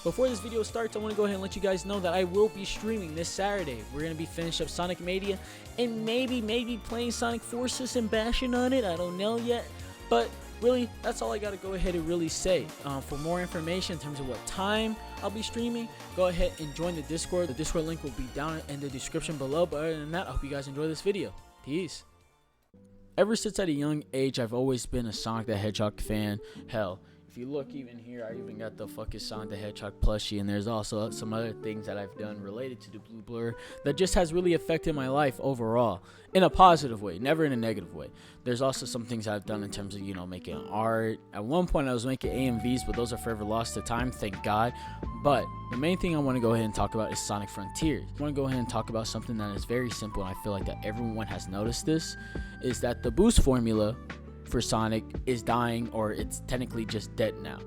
Before this video starts, I want to go ahead and let you guys know that I will be streaming this Saturday. We're going to be finishing up Sonic Mania and maybe playing Sonic Forces and bashing on it. I don't know yet, but really, that's all I got to go ahead and really say. For more information in terms of what time I'll be streaming, go ahead and join the Discord. The Discord link will be down in the description below. But other than that, I hope you guys enjoy this video. Peace. Ever since at a young age, I've always been a Sonic the Hedgehog fan. Hell, if you look even here, I even got the fucking Sonic the Hedgehog plushie, and there's also some other things that I've done related to the Blue Blur that just has really affected my life overall in a positive way, never in a negative way. There's also some things I've done in terms of, you know, making art. At one point I was making AMVs, but those are forever lost to time, thank God. But the main thing I want to go ahead and talk about is Sonic Frontiers. I want to go ahead and talk about something that is very simple, and I feel like that everyone has noticed this, is that the boost formula for Sonic is dying, or it's technically just dead now.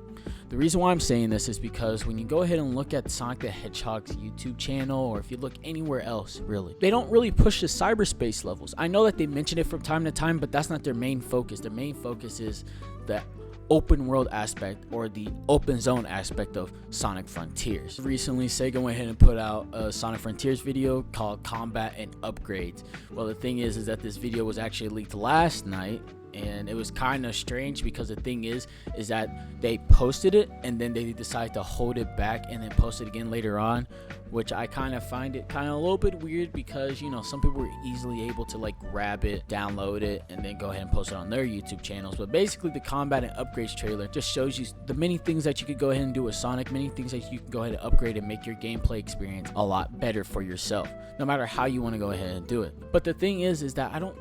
The reason why I'm saying this is because when you go ahead and look at Sonic the Hedgehog's YouTube channel, or if you look anywhere else, really, they don't really push the cyberspace levels. I know that they mention it from time to time, but that's not their main focus. Their main focus is the open world aspect, or the open zone aspect of Sonic Frontiers. Recently, Sega went ahead and put out a Sonic Frontiers video called Combat and Upgrades. Well, the thing is that this video was actually leaked last night, and it was kind of strange because the thing is that they posted it and then they decided to hold it back and then post it again later on, which I kind of find it kind of a little bit weird because, you know, some people were easily able to like grab it, download it, and then go ahead and post it on their YouTube channels. But basically the Combat and Upgrades trailer just shows you the many things that you could go ahead and do with Sonic, many things that you can go ahead and upgrade and make your gameplay experience a lot better for yourself, no matter how you want to go ahead and do it. But the thing is that I don't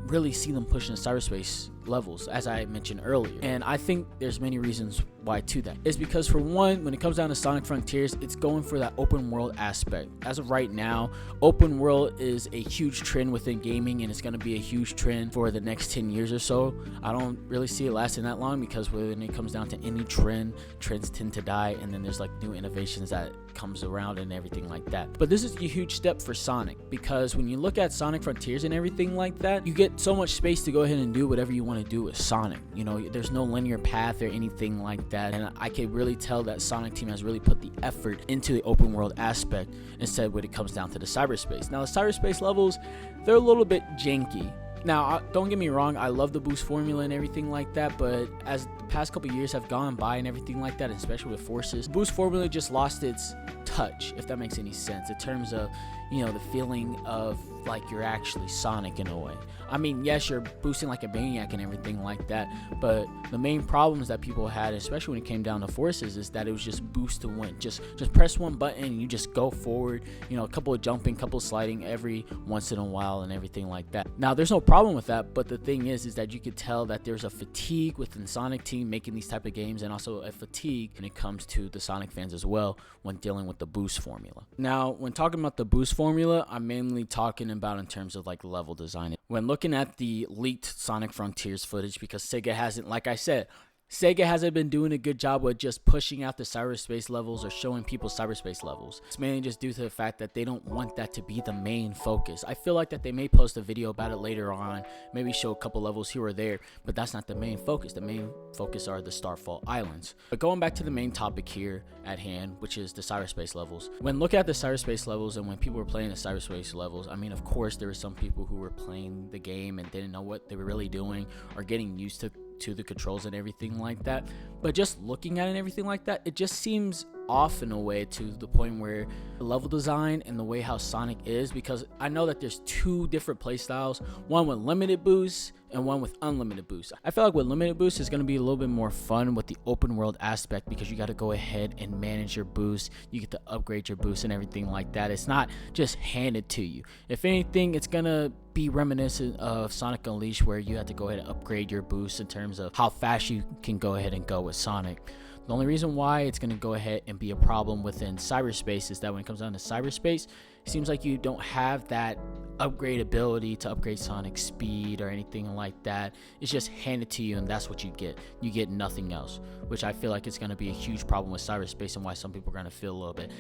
really see them pushing the cyberspace levels, as I mentioned earlier, and I think there's many reasons why to that. Is because, for one, when it comes down to Sonic Frontiers, it's going for that open world aspect. As of right now, open world is a huge trend within gaming, and it's going to be a huge trend for the next 10 years or so. I don't really see it lasting that long, because when it comes down to any trend, trends tend to die, and then there's like new innovations that comes around and everything like that. But this is a huge step for Sonic, because when you look at Sonic Frontiers and everything like that, you get so much space to go ahead and do whatever you want to do with Sonic. You know, there's no linear path or anything like that, and I can really tell that Sonic Team has really put the effort into the open world aspect instead when it comes down to the cyberspace. Now the cyberspace levels, they're a little bit janky. Now, don't get me wrong, I love the boost formula and everything like that, but as the past couple years have gone by and everything like that, especially with Forces, boost formula just lost its touch, if that makes any sense, in terms of, you know, the feeling of like you're actually Sonic in a way. I mean, yes, you're boosting like a maniac and everything like that, but the main problems that people had, especially when it came down to Forces, is that it was just boost to win. Just press one button and you just go forward, you know, a couple of jumping, couple of sliding every once in a while and everything like that. Now, there's no problem with that, but the thing is that you could tell that there's a fatigue within Sonic Team making these type of games, and also a fatigue when it comes to the Sonic fans as well when dealing with the boost formula. Now, when talking about the boost formula, I'm mainly talking about in terms of like level design. When looking at the leaked Sonic Frontiers footage, because Sega hasn't, like I said, Sega hasn't been doing a good job with just pushing out the cyberspace levels or showing people cyberspace levels. It's mainly just due to the fact that they don't want that to be the main focus. I feel like that they may post a video about it later on, maybe show a couple levels here or there, but that's not the main focus. The main focus are the Starfall Islands. But going back to the main topic here at hand, which is the cyberspace levels. When looking at the cyberspace levels and when people were playing the cyberspace levels, I mean, of course, there were some people who were playing the game and didn't know what they were really doing or getting used to the controls and everything like that. But just looking at it and everything like that, it just seems off in a way, to the point where the level design and the way how Sonic is, because I know that there's two different play styles, one with limited boosts and one with unlimited boosts. I feel like with limited boosts is going to be a little bit more fun with the open world aspect, because you got to go ahead and manage your boosts, you get to upgrade your boosts and everything like that. It's not just handed to you. If anything, it's going to be reminiscent of Sonic Unleashed, where you have to go ahead and upgrade your boosts in terms of how fast you can go ahead and go with Sonic. The only reason why it's going to go ahead and be a problem within cyberspace is that when it comes down to cyberspace, it seems like you don't have that upgrade ability to upgrade Sonic's speed or anything like that. It's just handed to you, and that's what you get. You get nothing else, which I feel like it's going to be a huge problem with cyberspace, and why some people are going to feel a little bit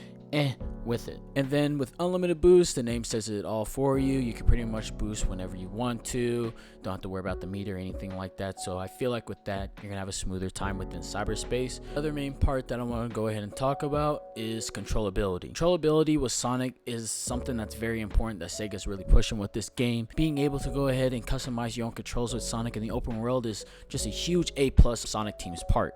with it. And then with unlimited boost, the name says it all for you. You can pretty much boost whenever you want to. Don't have to worry about the meter or anything like that. So I feel like with that, you're gonna have a smoother time within cyberspace. The other main part that I want to go ahead and talk about is controllability. Controllability with Sonic is something that's very important that Sega's really pushing with this game. Being able to go ahead and customize your own controls with Sonic in the open world is just a huge A+ Sonic Team's part.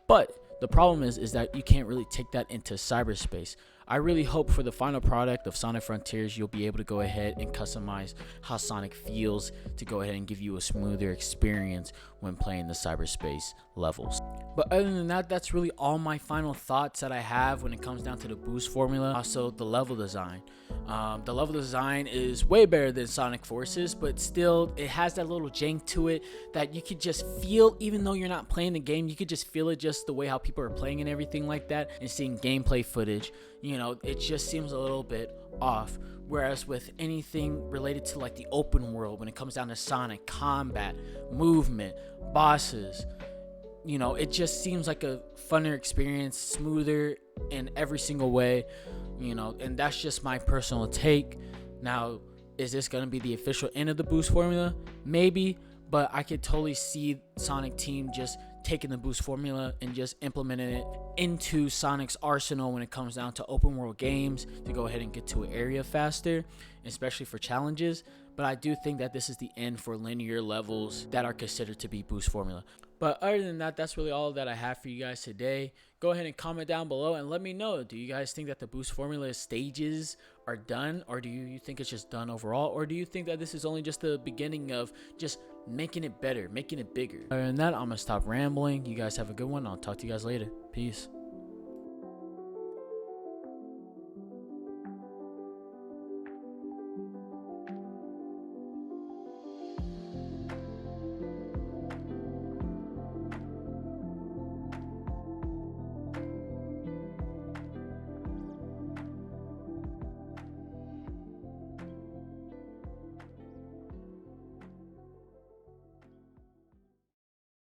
But the problem is that you can't really take that into cyberspace. I really hope for the final product of Sonic Frontiers, you'll be able to go ahead and customize how Sonic feels to go ahead and give you a smoother experience when playing the cyberspace levels. But other than that, that's really all my final thoughts that I have when it comes down to the boost formula. Also, the level design. The level design is way better than Sonic Forces, but still, it has that little jank to it that you could just feel, even though you're not playing the game, you could just feel it just the way how people are playing and everything like that, and seeing gameplay footage. You know, it just seems a little bit off. Whereas with anything related to like the open world, when it comes down to Sonic, combat, movement, bosses, you know, it just seems like a funner experience, smoother in every single way, you know, and that's just my personal take. Now, is this going to be the official end of the boost formula? Maybe, but I could totally see Sonic Team just taking the boost formula and just implementing it into Sonic's arsenal when it comes down to open world games to go ahead and get to an area faster, especially for challenges. But I do think that this is the end for linear levels that are considered to be boost formula. But other than that, that's really all that I have for you guys today. Go ahead and comment down below and let me know. Do you guys think that the boost formula stages are done, or do you think it's just done overall, or do you think that this is only just the beginning of just making it better, making it bigger? Other than that, I'm gonna stop rambling. You guys have a good one. I'll talk to you guys later. Peace.